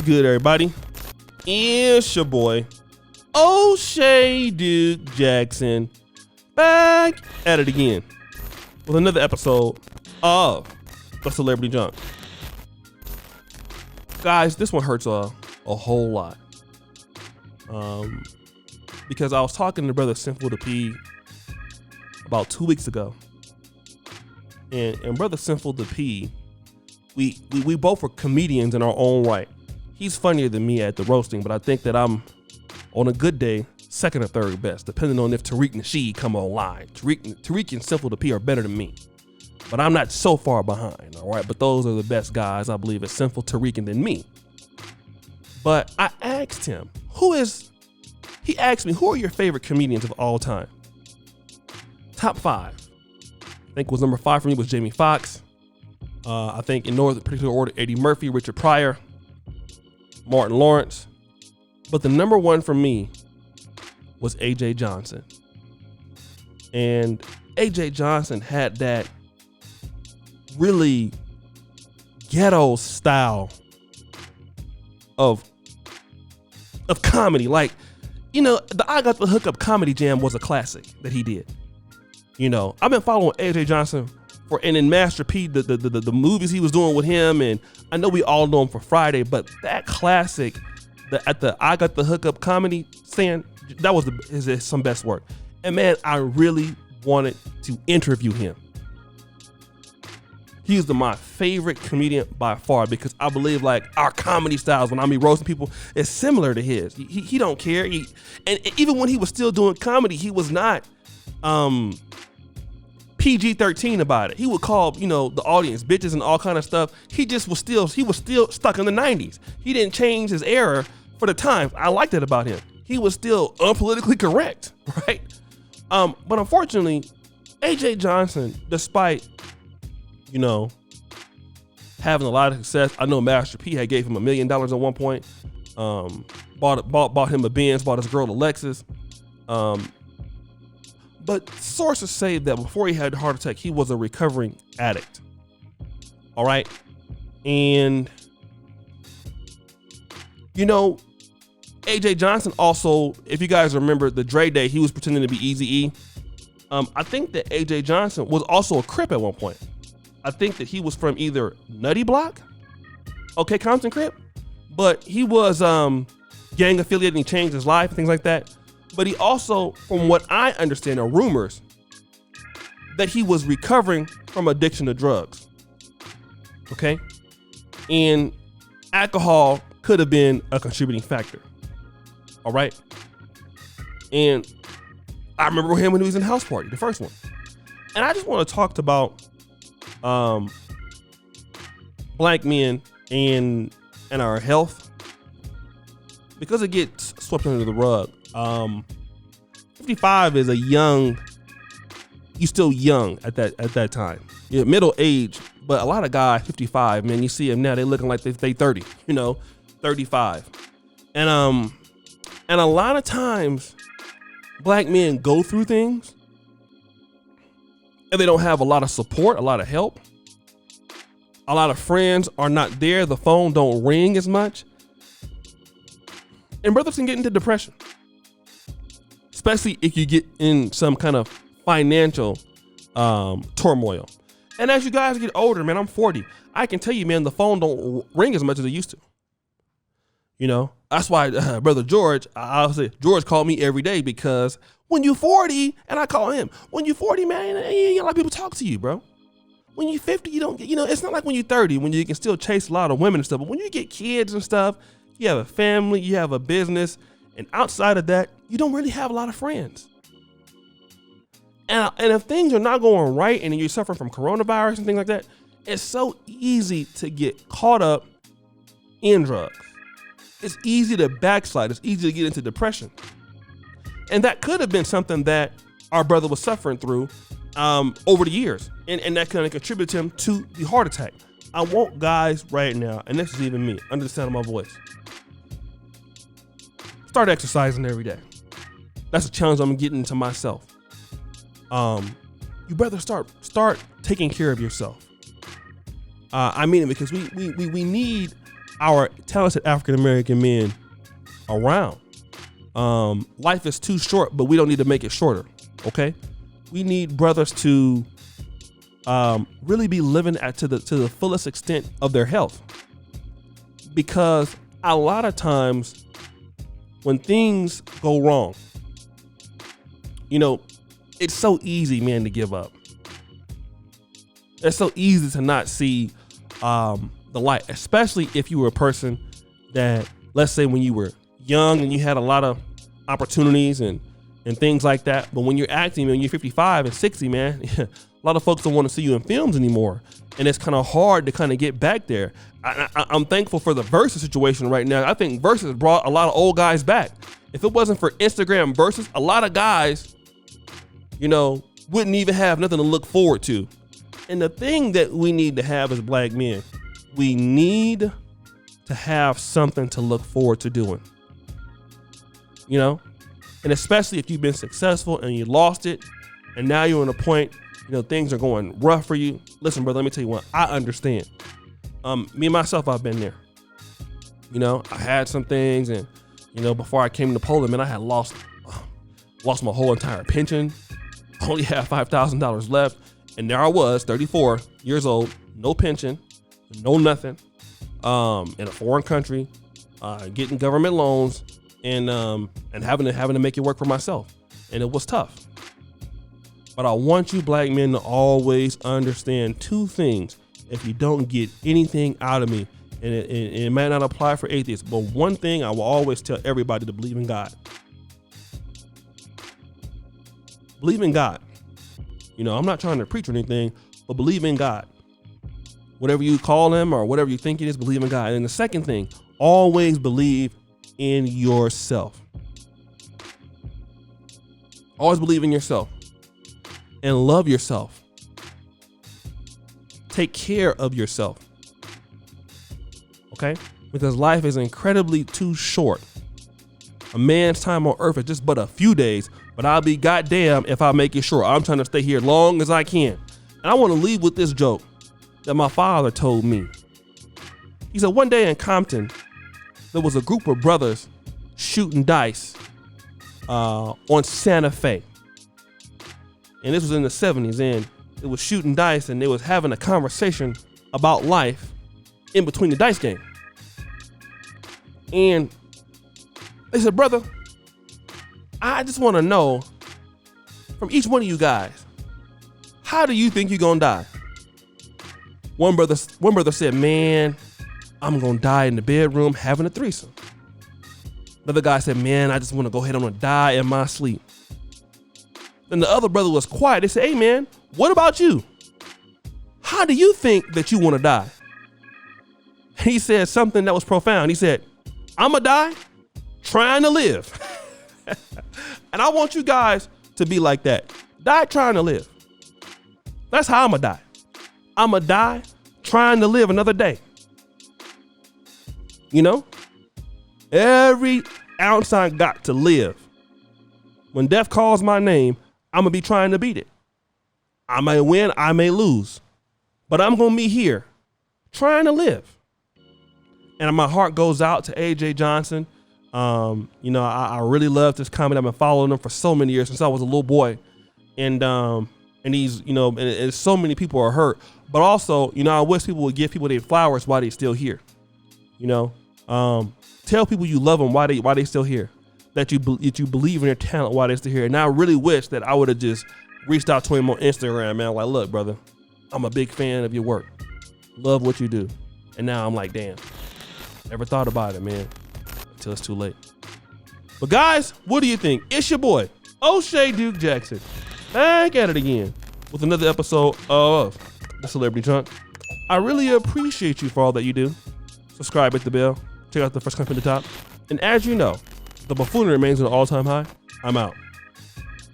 good, everybody? It's your boy, O'Shea Duke Jackson, back at it again with another episode of The Celebrity Junk. Guys, this one hurts a whole lot. Because I was talking to Brother Simple to P about 2 weeks ago. And Brother Simple to P, we both were comedians in our own right. He's funnier than me at the roasting, but I think that I'm, on a good day, second or third best, depending on if Tariq Nasheed come online. Tariq and Simple to P are better than me. But I'm not so far behind, all right? But those are the best guys, I believe, it's Simple, Tariq, and then me. But I asked him, he asked me, who are your favorite comedians of all time? Top 5. I think was number 5 for me was Jamie Foxx. I think in no particular order, Eddie Murphy, Richard Pryor, Martin Lawrence. But the number 1 for me was AJ Johnson. And AJ Johnson had that really ghetto style of comedy. Like, you know, the I Got the Hookup Comedy Jam was a classic that he did. You know, I've been following AJ Johnson and in Master P, the movies he was doing with him, and I know we all know him for Friday, but that classic, at the I Got the Hookup Comedy stand, that was some best work. And man, I really wanted to interview him. He's my favorite comedian by far because I believe like our comedy styles when I be roasting people is similar to his. He don't care. And even when he was still doing comedy, he was not PG-13 about it. He would call, you know, the audience bitches and all kind of stuff. He was still stuck in the 90s. He didn't change his era for the times. I liked that about him. He was still unpolitically correct, right? But unfortunately, AJ Johnson, despite, you know, having a lot of success, I know Master P had gave him $1 million at one point. Bought him a Benz, bought his girl a Lexus. But sources say that before he had a heart attack, he was a recovering addict. All right. And, you know, AJ Johnson also, if you guys remember the Dre Day, he was pretending to be Eazy-E. I think that AJ Johnson was also a Crip at one point. I think that he was from either Nutty Block, okay, Compton Crip, but he was gang affiliated and he changed his life and things like that. But he also, from what I understand, are rumors that he was recovering from addiction to drugs. Okay? And alcohol could have been a contributing factor. All right? And I remember him when he was in House Party, the first one. And I just want to talk about black men and our health because it gets swept under the rug. 55 is you still young at that time. You're middle age, but a lot of guys 55, man, you see them now, they looking like they 30, you know, 35. And a lot of times black men go through things and they don't have a lot of support, a lot of help. A lot of friends are not there. The phone don't ring as much. And brothers can get into depression. Especially if you get in some kind of financial turmoil. And as you guys get older, man, I'm 40. I can tell you, man, the phone don't ring as much as it used to. You know, that's why Brother George, I'll say, George called me every day because when you're 40, and I call him, when you're 40, man, ain't a lot of people talk to you, bro. When you're 50, you don't get, you know, it's not like when you're 30, when you can still chase a lot of women and stuff. But when you get kids and stuff, you have a family, you have a business, and outside of that, you don't really have a lot of friends. And if things are not going right and you're suffering from coronavirus and things like that, it's so easy to get caught up in drugs. It's easy to backslide. It's easy to get into depression. And that could have been something that our brother was suffering through over the years. And that kind of contributed him to the heart attack. I want guys right now, and this is even me, under the sound of my voice, start exercising every day. That's a challenge I'm getting to myself. You better start taking care of yourself. I mean it because we need our talented African-American men around. Life is too short, but we don't need to make it shorter, okay? We need brothers to really be living to the fullest extent of their health. Because a lot of times when things go wrong, you know, it's so easy, man, to give up. It's so easy to not see the light, especially if you were a person that, let's say when you were young and you had a lot of opportunities and things like that. But when you're acting, when you're 55 and 60, man, a lot of folks don't want to see you in films anymore. And it's kind of hard to kind of get back there. I'm thankful for the Versus situation right now. I think Versus brought a lot of old guys back. If it wasn't for Instagram Versus, a lot of guys, you know, wouldn't even have nothing to look forward to. And the thing that we need to have as black men, we need to have something to look forward to doing. You know, and especially if you've been successful and you lost it, and now you're in a point, you know, things are going rough for you. Listen, brother, let me tell you what, I understand. Me and myself, I've been there. You know, I had some things, and you know, before I came to Poland, man, I had lost my whole entire pension. I only had $5,000 left, and there I was, 34 years old, no pension, no nothing, in a foreign country, getting government loans. And having to make it work for myself. And it was tough. But I want you black men to always understand two things. If you don't get anything out of me, and it might not apply for atheists, but one thing I will always tell everybody: to believe in God. Believe in God. You know, I'm not trying to preach or anything, but believe in God. Whatever you call him or whatever you think it is, believe in God. And the second thing, always believe in yourself. Always believe in yourself and love yourself. Take care of yourself. Okay? Because life is incredibly too short. A man's time on earth is just but a few days, but I'll be goddamn if I make it short. I'm trying to stay here long as I can. And I want to leave with this joke that my father told me. He said one day in Compton, there was a group of brothers shooting dice on Santa Fe. And this was in the 70s, and it was shooting dice, and they was having a conversation about life in between the dice game. And they said, brother, I just want to know from each one of you guys, how do you think you're gonna die? One brother said, man, I'm gonna die in the bedroom having a threesome. Another guy said, man, I just want to go ahead, I'm gonna die in my sleep. Then the other brother was quiet. They said, hey man, what about you? How do you think that you want to die? He said something that was profound. He said, I'm gonna die trying to live. And I want you guys to be like that. Die trying to live. That's how I'm gonna die. I'm gonna die trying to live another day. You know, every ounce I got to live. When death calls my name, I'm gonna be trying to beat it. I may win, I may lose, but I'm gonna be here trying to live. And my heart goes out to AJ Johnson. You know, I really love this comic. I've been following him for so many years, since I was a little boy. And he's, you know, and so many people are hurt, but also, you know, I wish people would give people their flowers while they're still here. You know, tell people you love them while they still here, that you believe in their talent while they're still here. And I really wish that I would have just reached out to him on Instagram, man. Like, look, brother, I'm a big fan of your work. Love what you do. And now I'm like, damn, never thought about it, man, until it's too late. But guys, what do you think? It's your boy, O'Shea Duke Jackson, back at it again with another episode of The Celebrity Trunk. I really appreciate you for all that you do. Subscribe, hit the bell, check out the first comment at the top. And as you know, the buffoonery remains at an all-time high. I'm out.